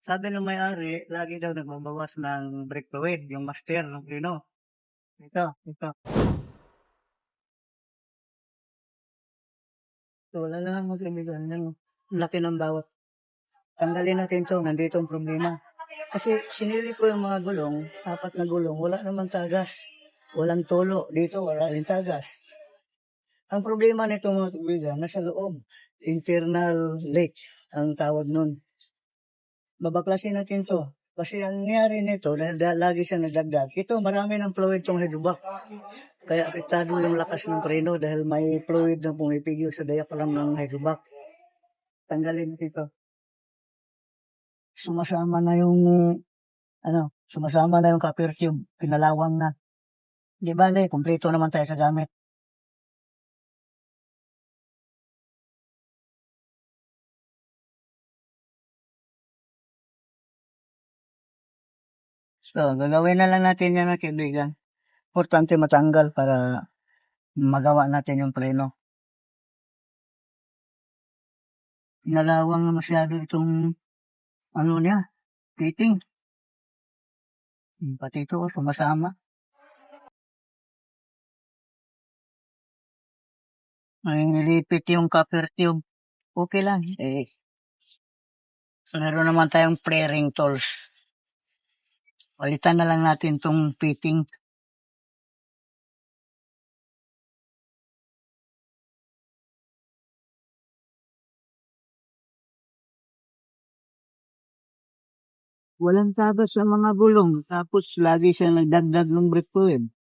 Sabi ng may-ari, lagi daw nagbabawas ng brake fluid, yung master ng preno. Ito. So, wala na lang mga kaibigan. Yung laki ng bawat. Tanggalin natin to, nandito ang problema. Kasi sinili ko yung mga gulong, 4 na gulong, wala naman tagas. Walang tulo. Dito, wala rin tagas. Ang problema nito mga kaibigan, nasa loob. Internal leak ang tawag nun. Babaklasin natin to. Kasi ang nangyari nito, dahil lagi siya nagdagdag, ito marami ng fluid itong hydrovac. Kaya apektado yung lakas ng preno dahil may fluid na pumipigil sa diaphragm ng hydrovac. Tanggalin ito. Sumasama na yung copper tube, pinalawang na. Di bale, kumpleto naman tayo sa gamit. So, gagawin na lang natin yan mga kaibigan. Importante matanggal para magawa natin yung preno. Pinalawang na masyado itong fitting. Pati ito, sumasama. Ay, nilipit yung copper tube. Okay lang. Meron naman tayong flaring tools. Palitan na lang natin tong fitting. Walang tagas sa mga bulong. Tapos lagi siya nagdagdag ng brake fluid.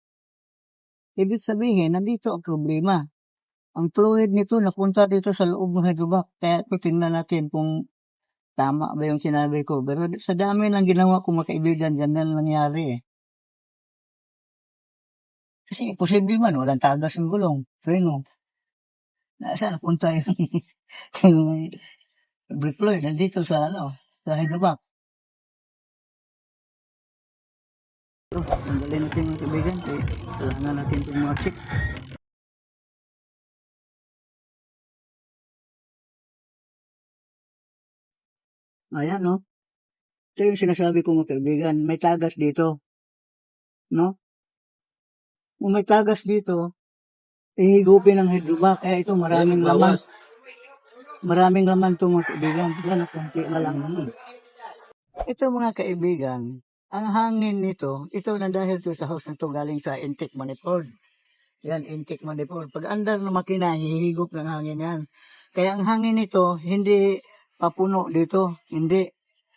Ibig sabihin, nandito ang problema. Ang fluid nito napunta dito sa loob ng hydrovac. Kaya ito tingnan natin kung tama ba yung sinabi ko. Pero sa dami ng ginawa ko mga kaibigan, ganyan nangyari eh. Kasi posible man, walang tagas ng gulong. Preno. Saan napunta yung, yung brake fluid? Nandito sa hydrovac. Tanggalin natin mga kaibigan. Kailangan natin itong mga check. Ayan, no? Ito yung sinasabi ko mga kaibigan. May tagas dito. No? Kung may tagas dito, ihigupin ng hydrovac. Kaya ito maraming laman. Maraming laman ito mga kaibigan. Yan, kunti na lang. Ito mga kaibigan, ang hangin nito, ito na dahil to sa house na to galing sa intake manifold. Yan, intake manifold. Pag andar na makina, hihigop ng hangin yan. Kaya ang hangin nito, hindi papuno dito. Hindi.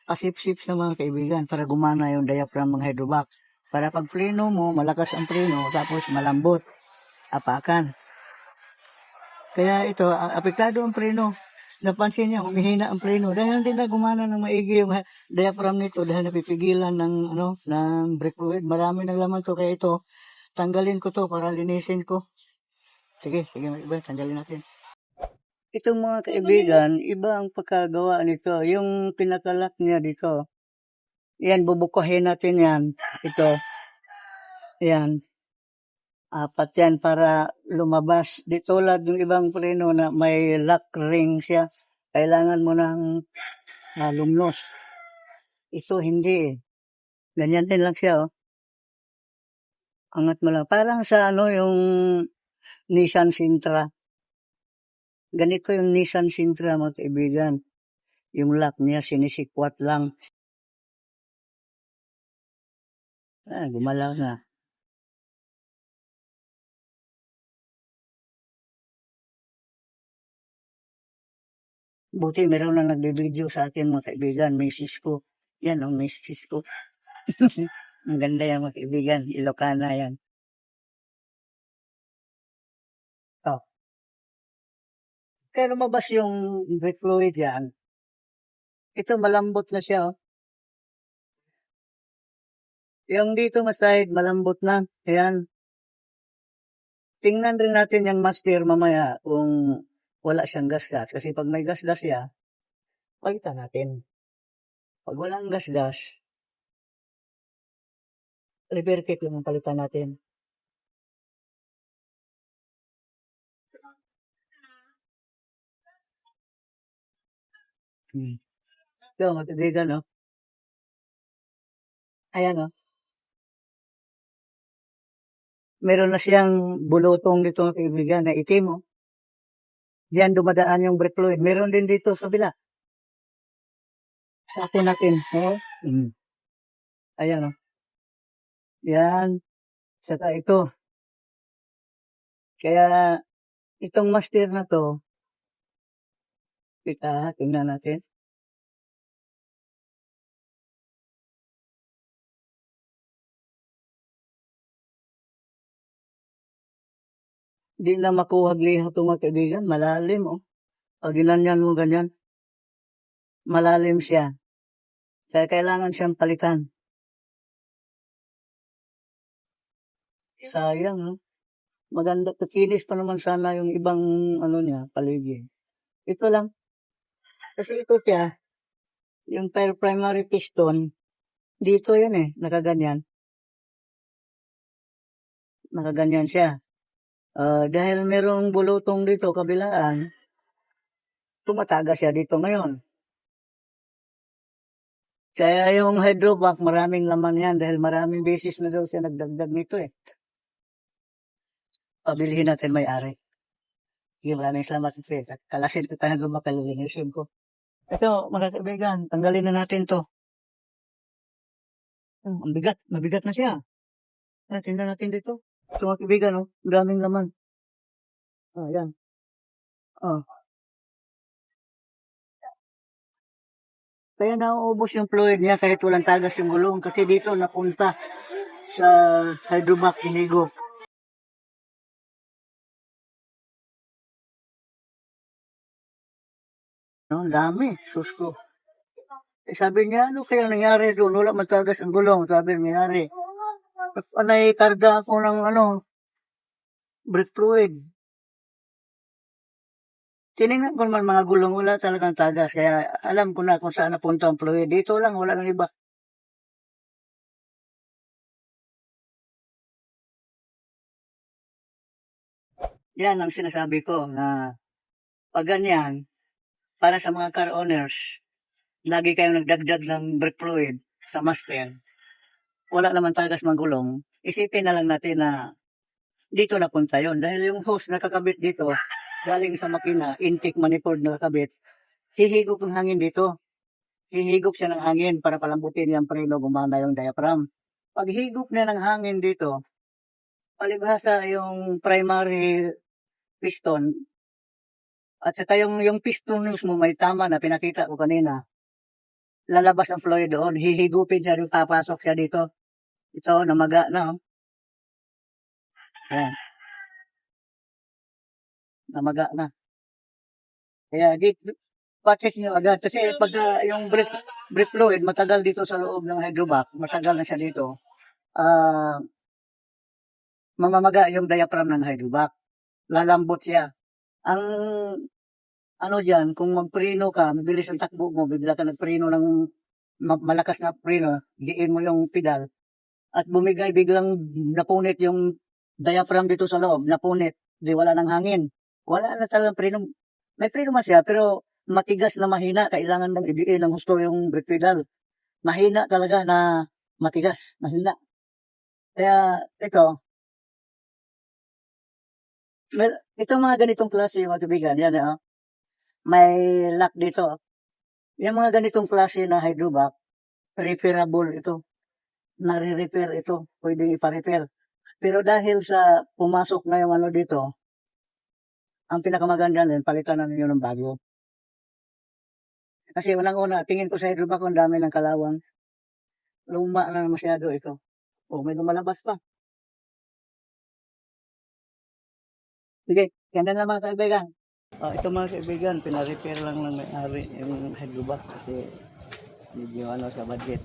Pasip-sip sa mga kaibigan para gumana yung diaphragm ng hydrovac. Para pag preno mo, malakas ang preno, tapos malambot. Apakan. Kaya ito, apektado ang preno. Napansin niya, humihina ang preno. Dahil hindi na gumana ng maigi yung diaphragm nito dahil napipigilan ng brake fluid. Marami ng laman to. Kaya ito, tanggalin ko to para linisin ko. Sige, iba, tanggalin natin. Itong mga kaibigan, iba ang pagkagawa nito. Yung pinakalak niya dito. Yan, bubukuhin natin yan. Ito. Yan. 4 yan para lumabas. Di tulad ng ibang preno na may lock ring siya. Kailangan mo ng lumnos. Ito hindi eh. Ganyan din lang siya oh. Angat mo lang. Parang sa yung Nissan Sentra. Ganito yung Nissan Sentra mga kaibigan. Yung lock niya sinisikwat lang. Gumalaw na. Buti meron na nagbe-video sa akin mga kaibigan, misis ko. Yan ang misis ko. Ang ganda yan mga kaibigan, Ilocana yan. Oh. Kaya lumabas yung brake fluid yan. Ito malambot na siya oh. Yung dito masahid, malambot na. Ayan. Tingnan rin natin yung master mamaya kung wala siyang gas-gas. Kasi pag may gas-gas siya, palitan natin. Pag walang gas-gas, repair kit yung palitan natin. Ito, magkaibigan, no? Ayan o. Meron na siyang bulutong dito mga kaibigan na itim o. Diyan dumadaan yung brake fluid. Meron din dito sa kabila. Sa ako natin. Oo. Ayan o. Yan. Saka ito. Kaya itong master na to, tingnan natin. Di na makuha liha ito mga kaibigan. Malalim o. Pag ginanyan mo ganyan, malalim siya. Kaya kailangan siyang palitan. Sayang no. Maganda, kinis pa naman sana yung ibang ano niya, paligid. Ito lang. Kasi ito siya, yung primary piston, dito yan eh, nakaganyan. Nakaganyan siya. Dahil merong bulutong dito, kabilaan, tumataga siya dito ngayon. Kaya yung hydrovac, maraming laman yan dahil maraming beses na daw siya nagdagdag nito eh. Pabilihin natin may-ari. Sige, maraming salamat. Kalasin ko tayo gumakalilinisyon ko. Ito, mga kaibigan, tanggalin na natin to. Ang bigat, mabigat na siya. Tingnan natin dito. Ito mga kaibigan, oh, daming laman. Yan. Oh. Kaya nauubos yung fluid niya kahit walang tagas yung gulong kasi dito napunta sa hydrovac hinigo. No, dami, susko. Sabi niya, ano kaya nangyari doon? Wala matagas ang gulong, sabi nangyari. Anay karga ako ng brake fluid. Tinignan ko naman mga gulong, wala talagang tagas. Kaya alam ko na kung saan napunta ang fluid. Dito lang, wala nang iba. Yan ang sinasabi ko na pag ganyan, para sa mga car owners, lagi kayong nagdagdag ng brake fluid sa master, wala naman tagas ng gulong, isipin na lang natin na dito napunta yon dahil yung hose na kakabit dito, galing sa makina, intake manifold na kakabit, hihigop ng hangin dito. Hihigop siya ng hangin para palambutin yung preno, gumana yung diaphragm. Pag higop niya ng hangin dito, palibhasa yung primary piston, at saka yung piston mo may tama na pinakita ko kanina, lalabas ang fluid doon, hihigupin siya, papasok siya dito. Ito, namaga na. Oh. Ayan. Namaga na. Kaya, pacheck nyo agad. Kasi pag yung brake fluid, matagal dito sa loob ng hydrovac, matagal na siya dito, mamamaga yung diaphragm ng hydrovac. Lalambot siya. Ang ano dyan, kung magpreno ka, mabilis ang takbo mo, bigla ka nagpreno ng malakas na preno, diin mo yung pedal, at bumigay biglang napunit yung diaphragm dito sa loob, napunit, di wala ng hangin. Wala na talagang preno. May preno man siya, pero matigas na mahina, kailangan nang idiin ng gusto yung brake pedal. Mahina talaga na matigas, mahina. Kaya ito, itong mga ganitong klase, mga kaibigan, yan may lock dito. Yung mga ganitong klase na hydrovac, repairable ito. Nare-repair ito. Pwede ipa-repair. Pero dahil sa pumasok na yung ano dito, ang pinakamaganda din, palitan na ninyo ng bago. Kasi unang-una, tingin ko sa hydrovac, ang dami ng kalawang. Luma na masyado ito. May lumalabas pa. Sige, ganda na mga kaibigan. Ito mga kaibigan, pina-repair lang ng may-ari yung hydrovac kasi medyo sa budget.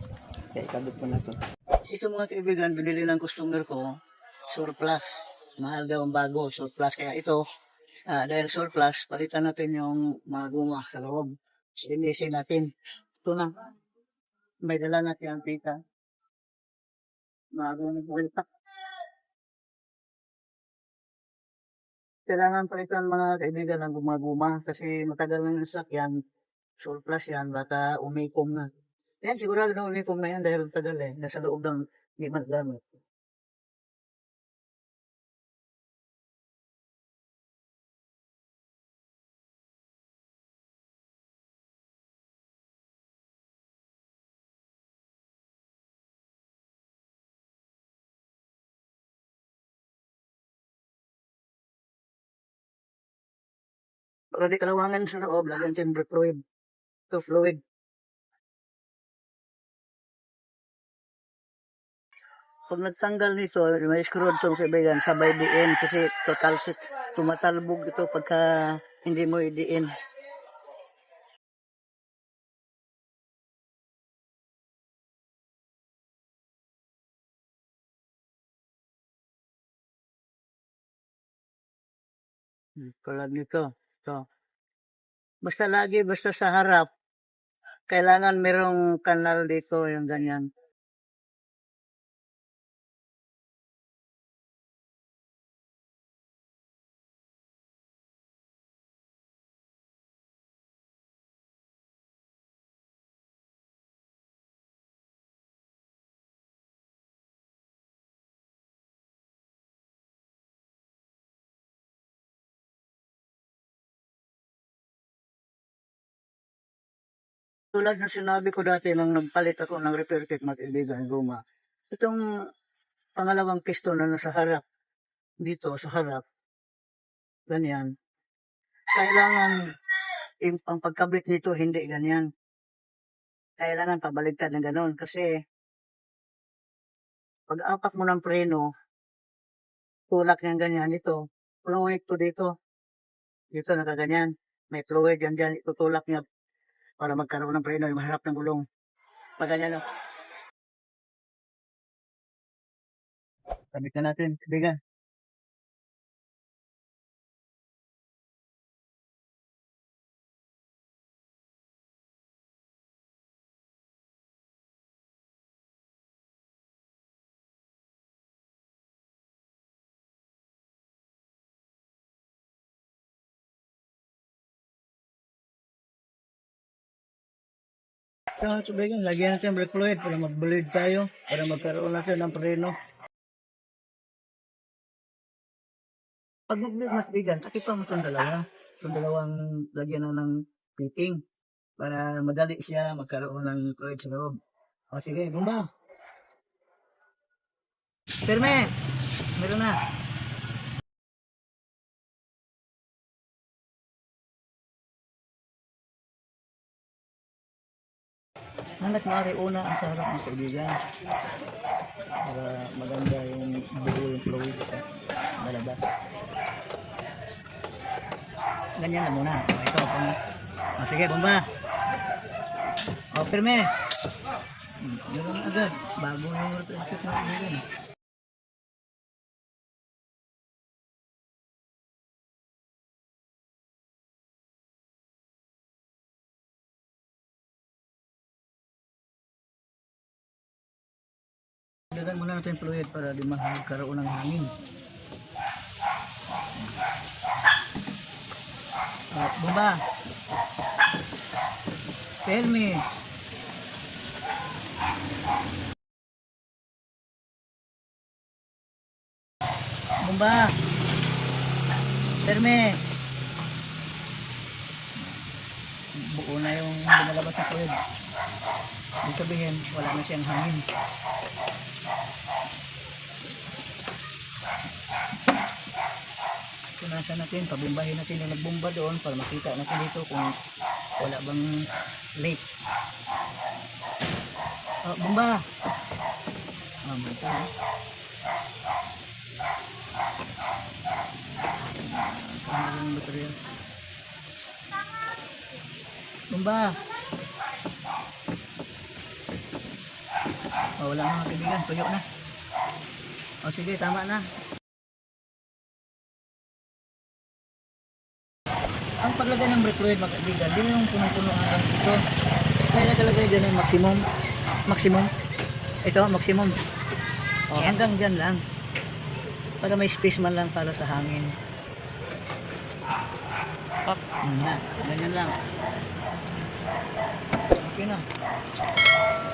Kaya ikabit ko na to. Ito mga kaibigan, binili ng customer ko, surplus. Mahal daw ang bago, surplus. Kaya ito, dahil surplus, palitan natin yung mga guma sa loob. Linisin natin. Ito na. May dala natin ang pita. Mga guma oil pack. Kailangan palitan mga kaibigan ng guma-guma kasi matagal ng sakyan, surplus yan, baka umikom na. Yan, sigurado na uniform na yan dahil tagal eh. Nasa loob ng di man gamit. Para di kalawangan sa loob, lagyan timbre fluid. Ito, fluid. Pag nagtanggal nito, may screw itong kaibigan, sabay diin kasi total tumatalbog ito pagka hindi mo idiin. Tulad nito. Ito. Basta sa harap, kailangan merong kanal dito, yung ganyan. Tulad ng sinabi ko dati nang nagpalit ako ng repair kit mag-ibigan guma. Itong pangalawang piston na nasa harap, dito sa harap, ganyan. Kailangan ang pagkabit nito hindi ganyan. Kailangan pabaligtad ng ganon kasi pag apak mo ng preno, tulak niyang ganyan ito. Fluid to dito. Dito nakaganyan. May fluid yan dyan. Itutulak niya para magkaroon ng preno yung harap ng gulong. Pag ganyan o. Sabit na natin, kaibigan. So, kaibigan, lagyan natin brake fluid para mag-bleed tayo, para magkaroon natin ng preno. Pag mag-bleed mas bigan, sakit pa mo itong dalawa. Itong dalawang lagyan na ng fitting para madali siya magkaroon ng fluid sa loob. O sige, bumba. Firme! Meron na. Hanggat maaari una ang sa harap ng kaibigan. Para maganda yung buo yung fluid sa balabas. Ganyan na muna. O, ito. O, sige, bumba. O, firme. Meron na agad. Bago yung repair na kaibigan. Dagan muna natin fluid para di magkaroon ng hangin. Bumba. Firme. Bumba. Firme. Buo na yung lumalabas na fluid. Ibig sabihin, wala na siyang hangin. Punasan natin, pabumbahin natin yung nagbumba doon para makita natin dito kung wala bang leak. Bumba! Bumba. Yung material. Bumba! Wala na mga kaibigan, tuyo na. Sige, tama na. Ang paglagay ng brake fluid mga kaibigan, hindi yung punong-puno hanggang dito. Kaya nakalagay dyan yung maximum. Ito, maximum. Hanggang dyan lang. Para may space man lang para sa hangin. Ganyan lang. Okay na.